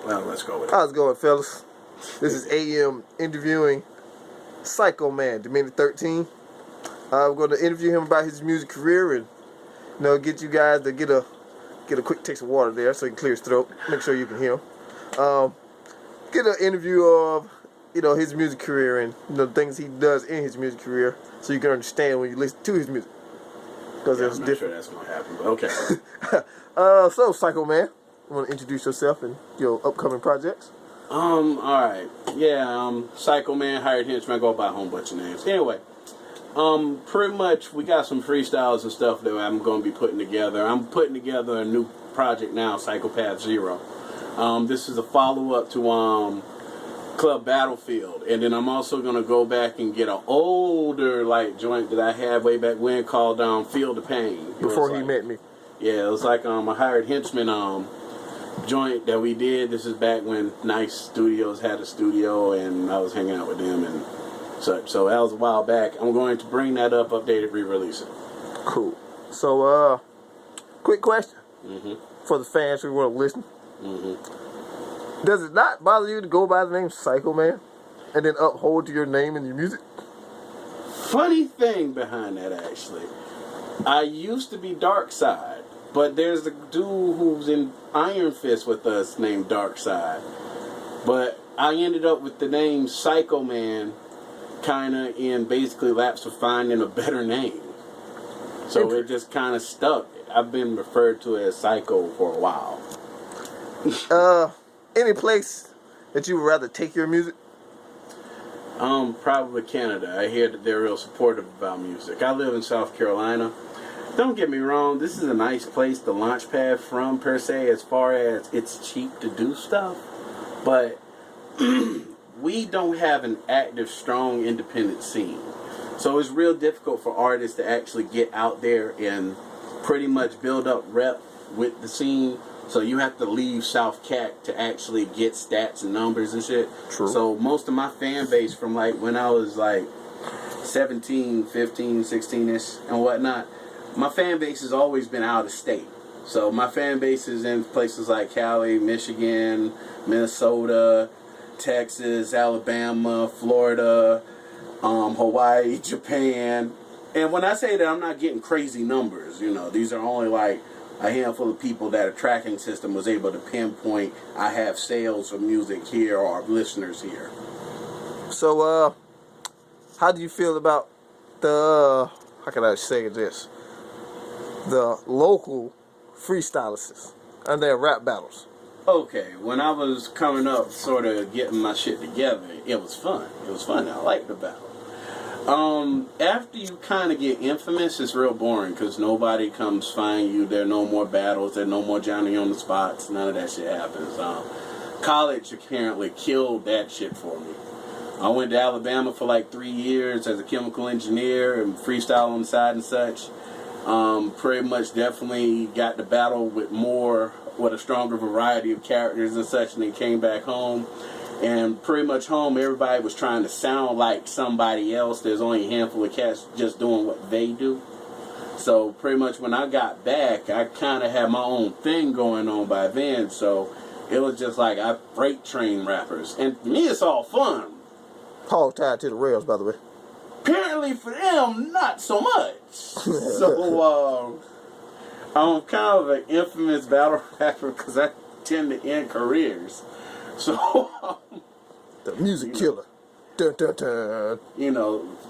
Well, let's go with it. How's it going, fellas? This is A.R.M interviewing Psycho Man, Demented 13. We're going to interview him about his music career and get you guys to get a quick taste of water there so he can clear his throat. Make sure you can hear him. Get an interview of his music career and the things he does in his music career, so you can understand when you listen to his music. Because I'm it's not different. sure that's gonna happen, but okay. So Psycho Man, you want to introduce yourself and your upcoming projects? Alright. Yeah, Psycho Man, hired henchman, I go by a whole bunch of names. Anyway, pretty much we got some freestyles and stuff that I'm gonna be putting together. I'm putting together a new project now, Psychopath Zero. This is a follow-up to Club Battlefield, and then I'm also gonna go back and get an older joint that I had way back when called Feel the Pain. Before he met me. Yeah, it was like a hired henchman joint that we did. This is back when Nice Studios had a studio and I was hanging out with them and such. So that was a while back. I'm going to bring that up, update it, re-release it. Cool. So quick question for the fans who want to listen. Does it not bother you to go by the name Psycho Man and then uphold to your name in your music? Funny thing behind that, actually. I used to be Dark Side, but there's a dude who's in Iron Fist with us named Dark Side. But I ended up with the name Psycho Man kind of in basically lapse of finding a better name. So it just kind of stuck. I've been referred to as Psycho for a while. Any place that you would rather take your music? Probably Canada. I hear that they're real supportive about music. I live in South Carolina. Don't get me wrong, this is a nice place to launch pad from, per se, as far as it's cheap to do stuff. But we don't have an active, strong, independent scene. So it's real difficult for artists to actually get out there and pretty much build up rep with the scene. So you have to leave South Cat to actually get stats and numbers and shit. True. So most of my fan base from when I was 17, 15, 16-ish and whatnot, my fan base has always been out of state. So my fan base is in places like Cali, Michigan, Minnesota, Texas, Alabama, Florida, Hawaii, Japan. And when I say that, I'm not getting crazy numbers. These are only a handful of people that a tracking system was able to pinpoint. I have sales of music here or listeners here. So, how do you feel about how can I say this? The local freestylists and their rap battles? Okay, when I was coming up, sort of getting my shit together, it was fun. I liked the battle. After you kind of get infamous, it's real boring because nobody comes find you. There are no more battles. There are no more Johnny on the spots. None of that shit happens. College apparently killed that shit for me. I went to Alabama for 3 years as a chemical engineer and freestyle on the side and such. Pretty much definitely got to battle with a stronger variety of characters and such, and then came back home. And pretty much home, everybody was trying to sound like somebody else. There's only a handful of cats just doing what they do. So pretty much when I got back, I kind of had my own thing going on by then. So it was just I freight train rappers. And for me, it's all fun. Hog tied to the rails, by the way. Apparently for them, not so much. So I'm kind of an infamous battle rapper because I tend to end careers. So the music killer. Dun, dun, dun.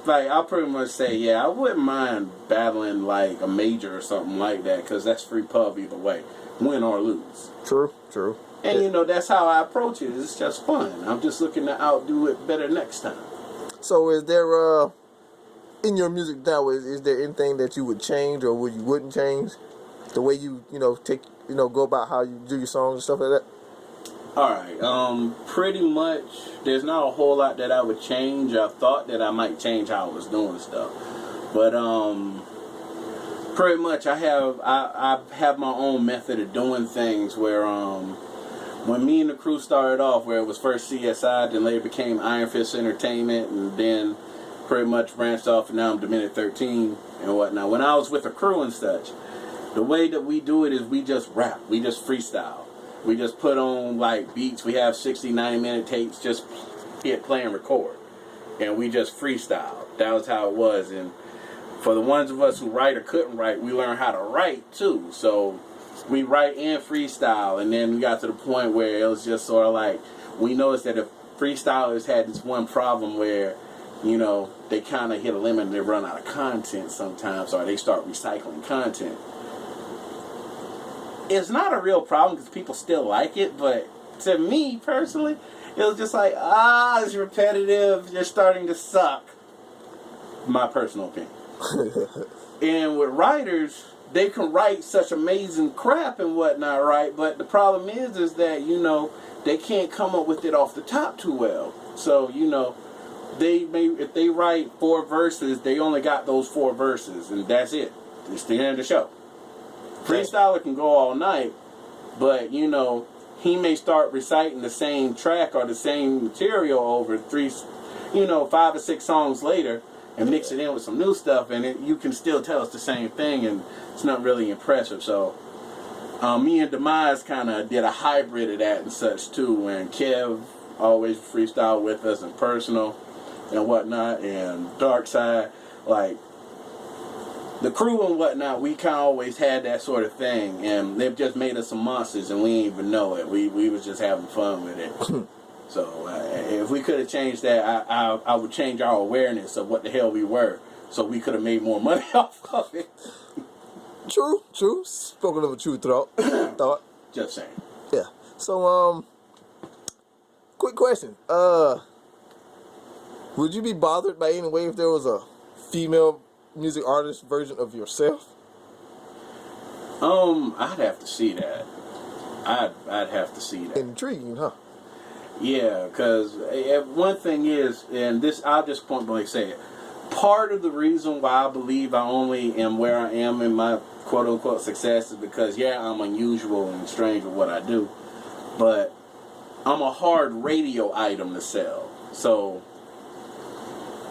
I pretty much say, I wouldn't mind battling a major or something like that because that's free pub either way, win or lose. True. And that's how I approach it. It's just fun. I'm just looking to outdo it better next time. So is there in your music now, is there anything that you would change or you wouldn't change? The way you go about how you do your songs and stuff like that? Alright, pretty much there's not a whole lot that I would change. I thought that I might change how I was doing stuff. But pretty much I have my own method of doing things where when me and the crew started off, where it was first CSI, then later became Iron Fist Entertainment, and then pretty much branched off, and now I'm Demented 13 and whatnot. When I was with a crew and such, the way that we do it is we just rap, we just freestyle. We just put on like beats. We have 60, 90-minute tapes. Just hit play and record, and we just freestyle. That was how it was. And for the ones of us who write or couldn't write, we learned how to write too. So we write and freestyle, and then we got to the point where it was just sort of like we noticed that if freestylers had this one problem where, you know, they kind of hit a limit and they run out of content sometimes, or they start recycling content. It's not a real problem because people still like it, but to me personally, it was just like, it's repetitive, you're starting to suck. My personal opinion. And with writers, they can write such amazing crap and whatnot, right? But the problem is that, you know, they can't come up with it off the top too well. So, you know, if they write 4 verses, they only got those 4 verses, and that's it. It's the end of the show. Freestyler can go all night, but, you know, he may start reciting the same track or the same material over 5 or 6 songs later, and mix it in with some new stuff, and you can still tell it's the same thing, and it's not really impressive. So me and Demise kind of did a hybrid of that and such too, and Kev always freestyle with us in personal and whatnot, and Dark Side, like the crew and whatnot, we kind of always had that sort of thing, and they've just made us some monsters, and we didn't even know it. We was just having fun with it. So if we could have changed that, I would change our awareness of what the hell we were, so we could have made more money off of it. True. Spoken of a true thought. Just saying. Yeah. So, quick question. Would you be bothered by any way if there was a female music artist version of yourself? I'd have to see that. I'd have to see that. Intriguing, huh? Yeah, because one thing is, and this I'll just point blank say it, part of the reason why I believe I only am where I am in my quote-unquote success is because, yeah, I'm unusual and strange with what I do, but I'm a hard radio item to sell. So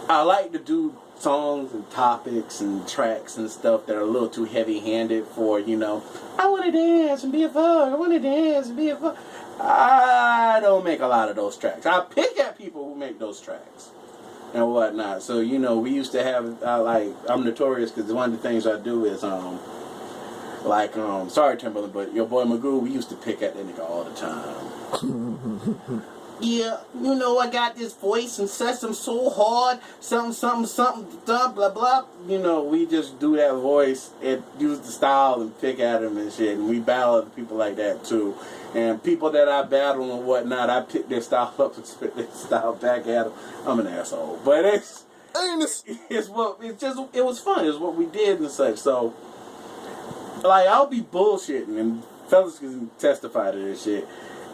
I like to do songs and topics and tracks and stuff that are a little too heavy-handed for, you know, I want to dance and be a fuck, I want to dance and be a fuck. I don't make a lot of those tracks. I pick at people who make those tracks and whatnot. So, you know, we used to have, I'm notorious because one of the things I do is, sorry Timberland, but your boy Magoo, we used to pick at that nigga all the time. Yeah, you know, I got this voice and such, I'm so hard, something, blah, blah, blah. You know, we just do that voice and use the style and pick at him and shit. And we battle other people like that too. And people that I battle and whatnot, I pick their style up and spit their style back at them. I'm an asshole. But it was fun. It's what we did and such. So, like, I'll be bullshitting, and fellas can testify to this shit.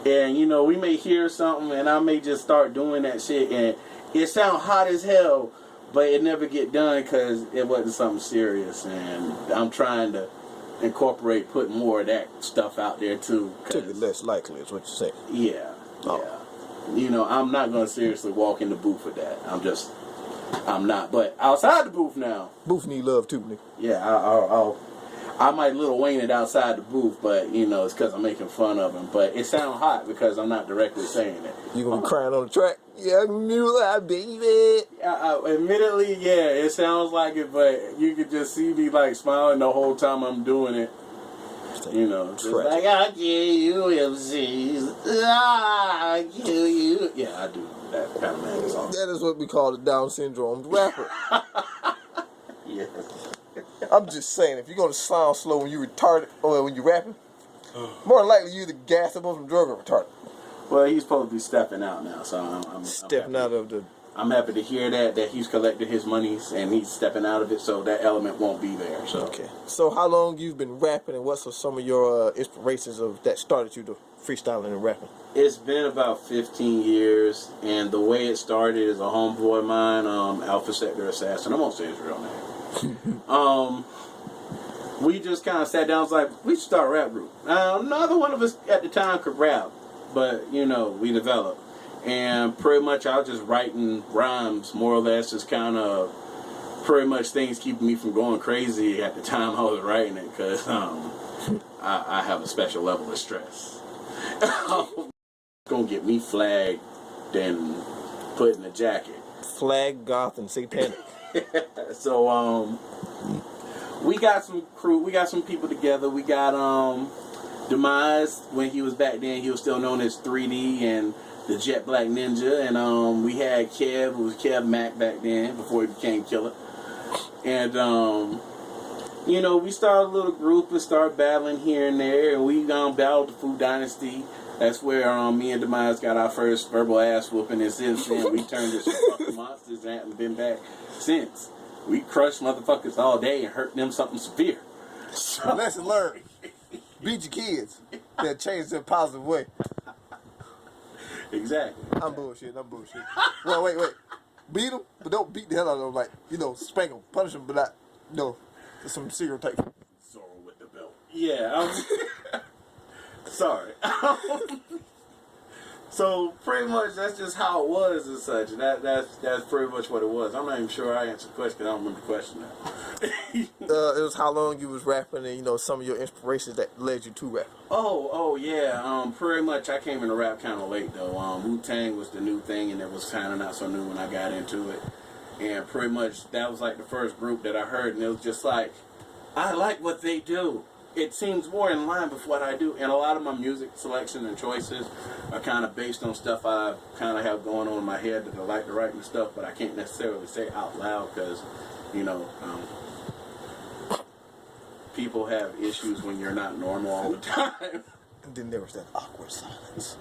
And, you know, we may hear something, and I may just start doing that shit, and it sound hot as hell, but it never get done because it wasn't something serious. And I'm trying to incorporate putting more of that stuff out there, too. Took it less likely, is what you say. Yeah. You know, I'm not going to seriously walk in the booth with that. I'm not. But outside the booth now. Booth need love, too, nigga. Yeah, I might Lil Wayne it outside the booth, but, you know, it's because I'm making fun of him. But it sounds hot because I'm not directly saying it. You going to be crying on the track? Yeah, Mula, baby. Admittedly, yeah, it sounds like it, but you could just see me, like, smiling the whole time I'm doing it. You know, just like, I kill you, MCs. I kill you. Yeah, I do that kind of man song. That is what we call the Down syndrome rapper. Yes. I'm just saying, if you're going to sound slow when you retarded or when you're rapping, more than likely you're the gas up on some drug or retarded. Well, he's supposed to be stepping out now, so I'm stepping out of the. I'm happy to hear that he's collected his monies and he's stepping out of it, so that element won't be there. So. Okay. So how long you've been rapping, and what's some of your inspirations of that started you to freestyling and rapping? It's been about 15 years, and the way it started is a homeboy of mine, Alpha Sector Assassin. I won't say his real name. We just kind of sat down. Was like, we should start a rap group. Neither one of us at the time could rap, but you know, we developed. And pretty much I was just writing rhymes, more or less, just kind of pretty much things keeping me from going crazy at the time I was writing it, because I have a special level of stress. Gonna get me flagged and put in a jacket. Flag, goth, and satanic. So we got some crew, we got some people together. We got Demise. When he was back then, he was still known as 3D and the Jet Black Ninja. And we had Kev, who was Kev Mack back then before he became Killer. And you know, we started a little group and started battling here and there, and we battled the Food Dynasty. That's where me and Demise got our first verbal ass whooping, and since then we turned into fucking monsters and haven't been back since. We crushed motherfuckers all day and hurt them something severe. So, lesson learned. Beat your kids. That changed in a positive way. Exactly. I'm bullshit. Well, wait. Beat them, but don't beat the hell out of them. Like, you know, spank them, punish them, but not, you know, some serial type. Zorro with the belt. Yeah. Sorry. So pretty much that's just how it was and such. That's pretty much what it was. I'm not even sure I answered the question because I don't remember the question now. It was how long you was rapping and, you know, some of your inspirations that led you to rap. Oh yeah. Pretty much I came into rap kind of late though. Wu-Tang was the new thing and it was kind of not so new when I got into it. And pretty much that was like the first group that I heard, and it was just like, I like what they do. It seems more in line with what I do, and a lot of my music selection and choices are kind of based on stuff I kind of have going on in my head that I like to write and stuff, but I can't necessarily say out loud because, you know, people have issues when you're not normal all the time. And then there was that awkward silence.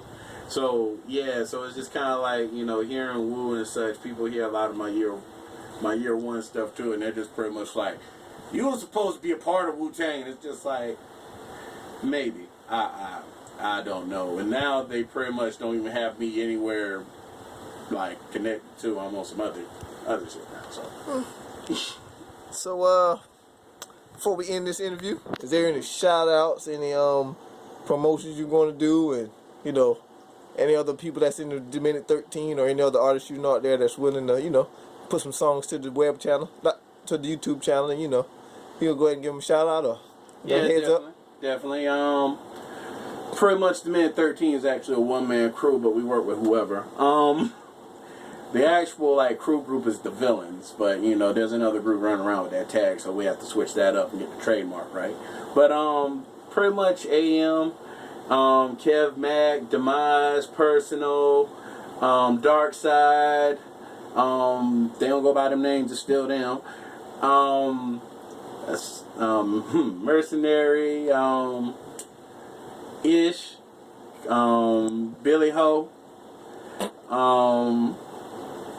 So yeah, so it's just kind of like, you know, hearing Wu and such. People hear a lot of my year one stuff too, and they're just pretty much like, you were supposed to be a part of Wu-Tang. It's just like, maybe. I don't know. And now they pretty much don't even have me anywhere, like, connected to almost some other shit now. So, before we end this interview, is there any shout-outs, any promotions you're going to do, and, you know, any other people that's in the Demented 13 or any other artists you know out there that's willing to, you know, put some songs to the web channel, not to the YouTube channel, and, you know, you'll go ahead and give them a shout out or heads up? Definitely. Pretty much the Man 13 is actually a one-man crew, but we work with whoever. The actual like crew group is the Villains, but you know there's another group running around with that tag, so we have to switch that up and get the trademark right. But pretty much A.R.M, Kev Mack, Demise, Personal, Dark Side. They don't go by them names, it's still them. Mercenary, Ish, Billy Ho.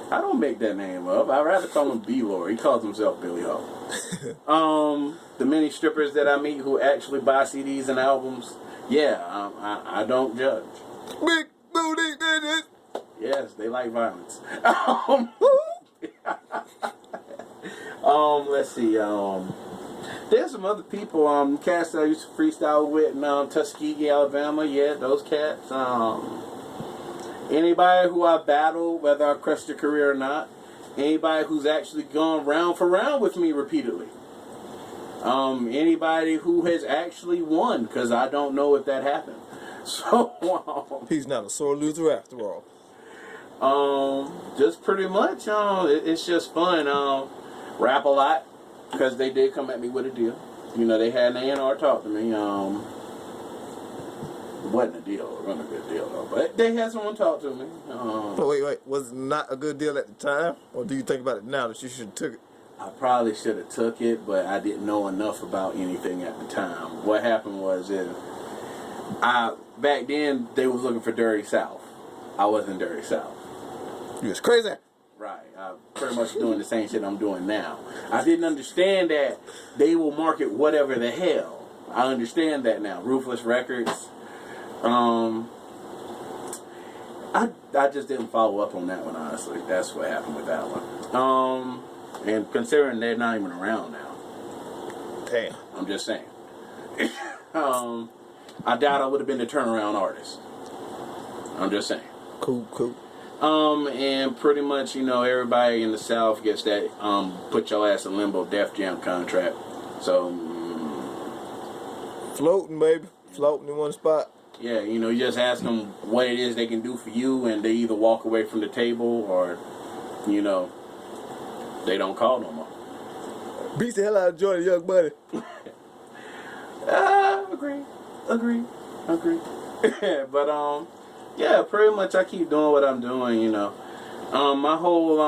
I don't make that name up. I'd rather call him B-Lord. He calls himself Billy Ho. The many strippers that I meet who actually buy CDs and albums, yeah, I don't judge. Big booty bitches. Yes, they like violence. Let's see. There's some other people. Cats that I used to freestyle with in Tuskegee, Alabama. Yeah, those cats. Anybody who I battled, whether I crushed their career or not. Anybody who's actually gone round for round with me repeatedly. Anybody who has actually won, because I don't know if that happened. So he's not a sore loser after all. Just pretty much. It's just fun. Rap a lot. Because they did come at me with a deal. You know, they had an A&R talk to me. It wasn't a deal. It wasn't a good deal, though. But they had someone talk to me. Wait. Was it not a good deal at the time? Or do you think about it now that you should have took it? I probably should have took it, but I didn't know enough about anything at the time. What happened was back then, they was looking for Dirty South. I wasn't Dirty South. You was crazy. Right. I'm pretty much doing the same shit I'm doing now. I didn't understand that they will market whatever the hell. I understand that now. Ruthless Records. I just didn't follow up on that one, honestly. That's what happened with that one. And considering they're not even around now. Damn. I'm just saying. I doubt I would have been the turnaround artist. I'm just saying. Cool. And pretty much, you know, everybody in the South gets that put your ass in limbo Def Jam contract. So floating, baby. Floating in one spot. Yeah, you know, you just ask them what it is they can do for you, and they either walk away from the table or, you know, they don't call no more. Beats the hell out of Jordan, Young Money. Agree. But yeah, pretty much I keep doing what I'm doing, you know. My whole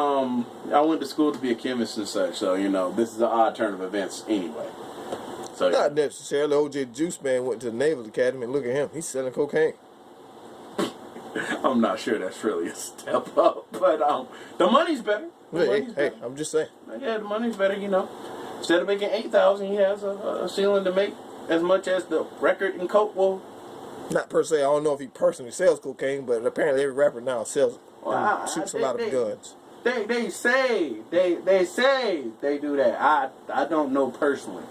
I went to school to be a chemist and such, so you know, this is an odd turn of events anyway. So Not necessarily. OJ Juice Man went to the Naval Academy and look at him. He's selling cocaine. I'm not sure that's really a step up, but the money's better. Hey, I'm just saying. Yeah, the money's better, you know. Instead of making 8,000, he has a ceiling to make as much as the record and coke will. Not per se. I don't know if he personally sells cocaine, but apparently every rapper now sells it. Well, shoots a lot of guns. They say they do that. I don't know personally.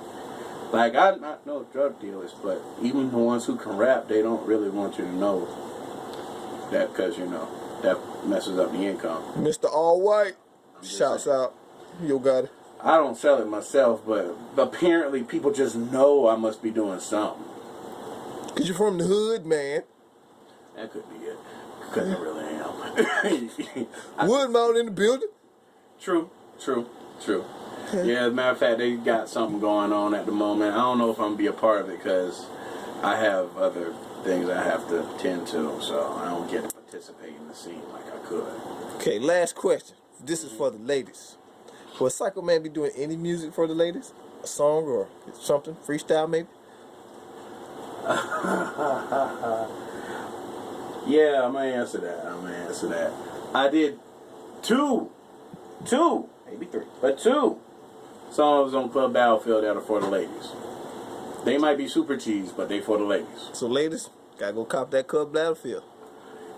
Like, I'm not no drug dealers, but even the ones who can rap, they don't really want you to know that, because, you know, that messes up the income. Mr. All White, shouts out. Yo got it. I don't sell it myself, but apparently people just know I must be doing something. Because you're from the hood, man. That could be it. Because I really am. Woodmount in the building. True. Yeah, as a matter of fact, they got something going on at the moment. I don't know if I'm going to be a part of it because I have other things I have to tend to, so I don't get to participate in the scene like I could. Okay, last question. This is for the ladies. Will Psycho Man be doing any music for the ladies? A song or something? Freestyle maybe? Yeah, I'm going to answer that. I did two, maybe three, but two songs on Club Battlefield that are for the ladies. They might be super cheese, but they for the ladies. So ladies, gotta go cop that Club Battlefield.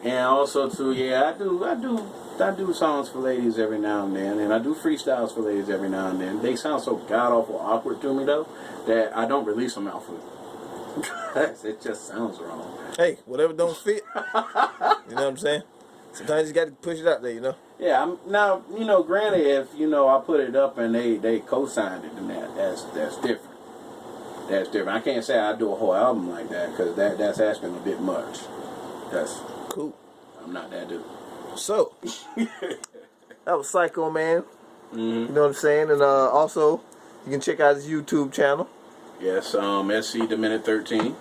And also too, yeah, I do songs for ladies every now and then, and I do freestyles for ladies every now and then. They sound so god awful awkward to me though that I don't release them out for it just sounds wrong. Hey, whatever don't fit. You know what I'm saying? Sometimes you got to push it out there, you know. Yeah, now you know. Granted, if you know I put it up and they co-signed it, then that's different. That's different. I can't say I do a whole album like that because that's asking a bit much. That's cool. I'm not that dude. So that was Psycho Man. Mm-hmm. You know what I'm saying? And also you can check out his YouTube channel. Yes, SC the Minute 13.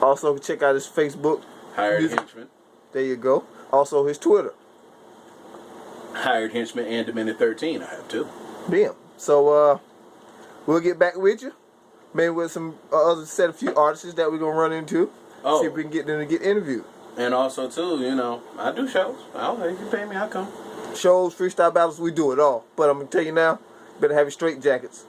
Also check out his Facebook. Hired Henchman. There you go. Also his Twitter. Hired Henchman and the Minute 13. I have too. Damn. So we'll get back with you. Maybe with some other set of few artists that we're gonna run into. Oh. See if we can get them to get interviewed. And also too, you know, I do shows. If you pay me, I'll come. Shows, freestyle battles, we do it all. But I'm gonna tell you now, you better have your straight jackets,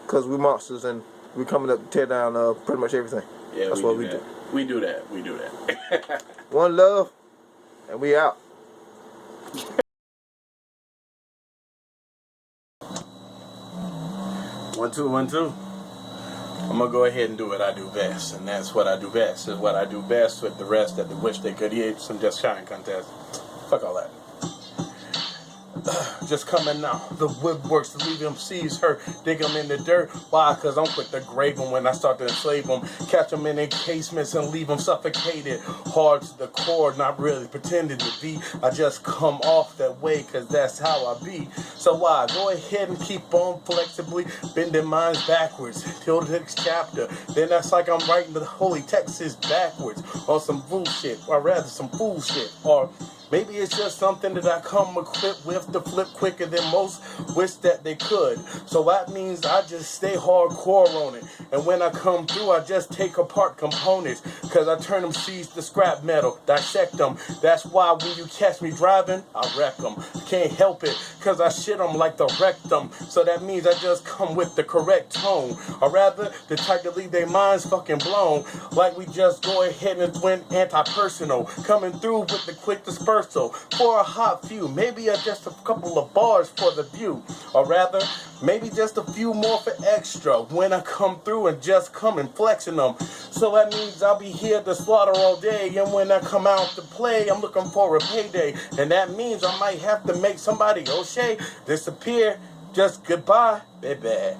cause we're monsters and we're coming up to tear down pretty much everything. Yeah, that's what we do. We do that. One love, and we out. 1 2 1 2. I'm gonna go ahead and do what I do best, and that's what I do best. Is what I do best with the rest that wish they could eat some Just Shine contest. Fuck all that. Just coming out the woodworks to leave MCs hurt, dig them in the dirt. Why? Cause I'm quick to grave them when I start to enslave them. Catch them in encasements and leave them suffocated. Hard to the core, not really pretending to be. I just come off that way cause that's how I be. So why? Go ahead and keep on flexibly bending minds backwards till the next chapter. Then that's like I'm writing the holy texts backwards. Or some bullshit, or rather some fool shit. Or maybe it's just something that I come equipped with to flip quicker than most wish that they could. So that means I just stay hardcore on it. And when I come through, I just take apart components. Cause I turn them seeds to scrap metal, dissect them. That's why when you catch me driving, I wreck them. Can't help it, cause I shit them like the rectum. So that means I just come with the correct tone. Or rather, the type to leave their minds fucking blown. Like we just go ahead and went anti-personal. Coming through with the quick dispersal. For a hot few, maybe just a couple of bars for the view. Or rather, maybe just a few more for extra. When I come through and just come and flexing them. So that means I'll be here to slaughter all day. And when I come out to play, I'm looking for a payday. And that means I might have to make somebody O'Shea disappear. Just goodbye, baby.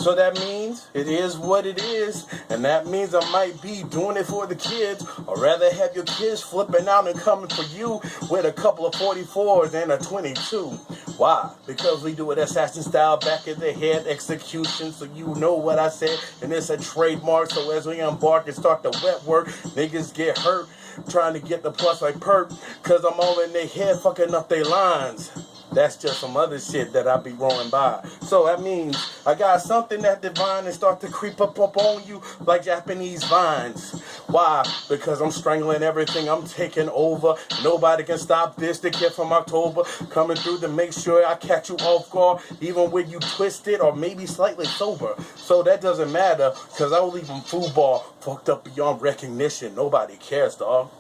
So that means it is what it is, and that means I might be doing it for the kids, or rather have your kids flipping out and coming for you with a couple of 44s and a 22. Why? Because we do it assassin style, back in the head execution, so you know what I said, and it's a trademark. So as we embark and start the wet work, niggas get hurt trying to get the plus like perk, cause I'm all in their head fucking up their lines. That's just some other shit that I be rolling by. So that means I got something that divine and start to creep up on you like Japanese vines. Why? Because I'm strangling everything, I'm taking over. Nobody can stop this, the kid from October. Coming through to make sure I catch you off guard, even when you twisted or maybe slightly sober. So that doesn't matter, cause I will leave them foosball fucked up beyond recognition. Nobody cares, dog.